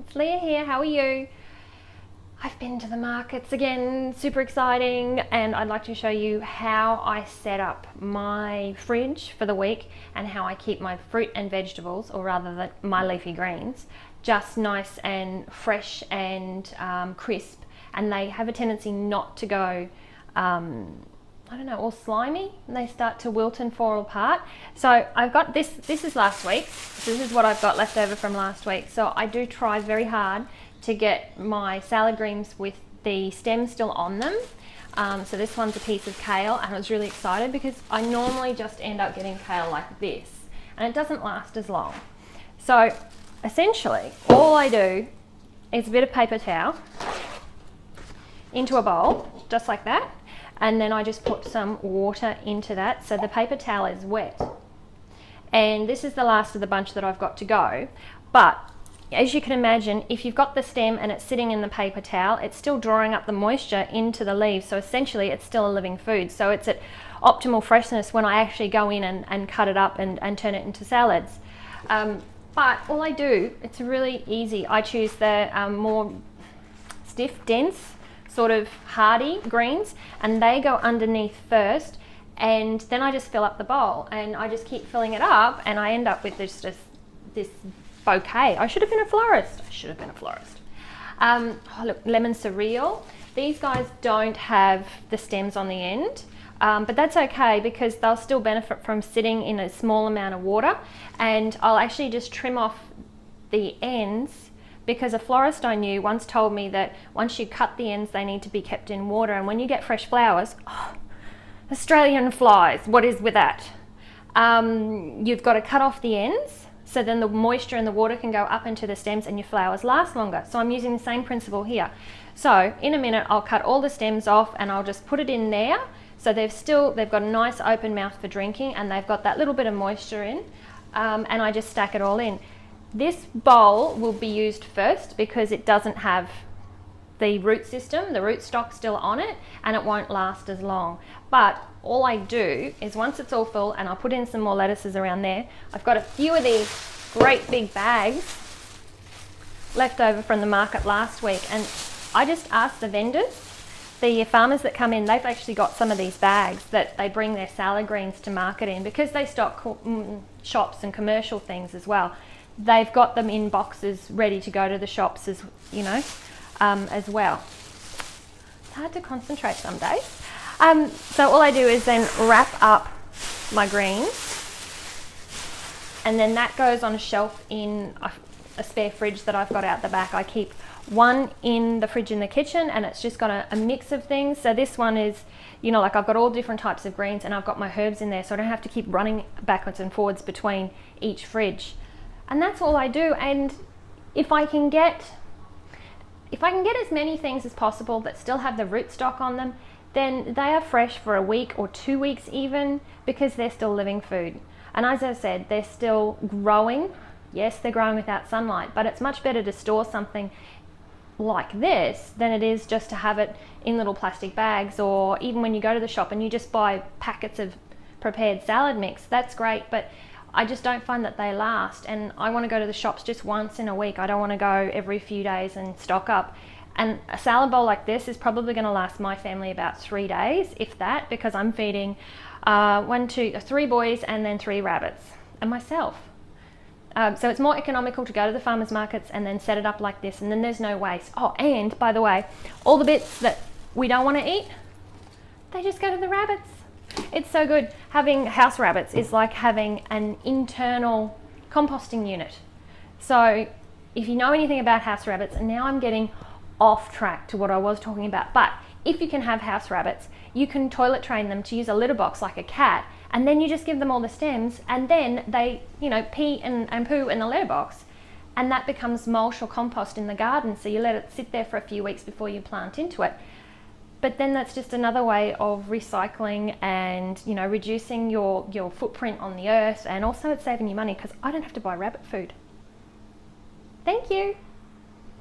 it's Leah here. How are you? I've been to the markets again, super exciting, and I'd like to show you how I set up my fridge for the week and how I keep my fruit and vegetables, or rather my leafy greens, just nice and fresh and crisp, and they have a tendency not to go I don't know, all slimy, and they start to wilt and fall apart. So I've got this is last week. This is what I've got left over from last week. So I do try very hard to get my salad greens with the stem still on them. So this one's a piece of kale, and I was really excited because I normally just end up getting kale like this, and it doesn't last as long. So essentially, all I do is a bit of paper towel into a bowl, just like that. And then I just put some water into that so the paper towel is wet. And this is the last of the bunch that I've got to go. But as you can imagine, if you've got the stem and it's sitting in the paper towel, it's still drawing up the moisture into the leaves. So essentially it's still a living food. So it's at optimal freshness when I actually go in and cut it up and turn it into salads. But all I do, it's really easy. I choose the more stiff, dense, sort of hardy greens, and they go underneath first, and then I just fill up the bowl and I just keep filling it up, and I end up with this bouquet. I should have been a florist. Oh look, lemon cereal. These guys don't have the stems on the end, but that's okay because they'll still benefit from sitting in a small amount of water, and I'll actually just trim off the ends, because a florist I knew once told me that once you cut the ends, they need to be kept in water. And when you get fresh flowers, Australian flies, what is with that? You've got to cut off the ends, so then the moisture and the water can go up into the stems and your flowers last longer. So I'm using the same principle here. So in a minute, I'll cut all the stems off and I'll just put it in there. So they've got a nice open mouth for drinking, and they've got that little bit of moisture in, and I just stack it all in. This bowl will be used first because it doesn't have the root system, the root stock still on it, and it won't last as long. But all I do is once it's all full, and I'll put in some more lettuces around there. I've got a few of these great big bags left over from the market last week, and I just asked the vendors, the farmers that come in, they've actually got some of these bags that they bring their salad greens to market in, because they stock shops and commercial things as well. They've got them in boxes ready to go to the shops as as well. It's hard to concentrate some days. So all I do is then wrap up my greens, and then that goes on a shelf in a spare fridge that I've got out the back. I keep one in the fridge in the kitchen, and it's just got a mix of things. So this one is, like I've got all different types of greens, and I've got my herbs in there, so I don't have to keep running backwards and forwards between each fridge. And that's all I do. And if I can get as many things as possible that still have the root stock on them, then they are fresh for a week or 2 weeks even, because they're still living food. And as I said, they're still growing. Yes, they're growing without sunlight, but it's much better to store something like this than it is just to have it in little plastic bags, or even when you go to the shop and you just buy packets of prepared salad mix. That's great, but I just don't find that they last, and I want to go to the shops just once in a week. I don't want to go every few days and stock up. And a salad bowl like this is probably going to last my family about 3 days, if that, because I'm feeding 3 boys and then 3 rabbits and myself. So it's more economical to go to the farmers markets and then set it up like this, and then there's no waste. Oh, and by the way, all the bits that we don't want to eat, they just go to the rabbits. It's so good. Having house rabbits is like having an internal composting unit. So if you know anything about house rabbits, and now I'm getting off track to what I was talking about, but if you can have house rabbits, you can toilet train them to use a litter box like a cat, and then you just give them all the stems, and then they pee and poo in the litter box, and that becomes mulch or compost in the garden. So you let it sit there for a few weeks before you plant into it. But then that's just another way of recycling and reducing your footprint on the earth, and also it's saving you money because I don't have to buy rabbit food. Thank you.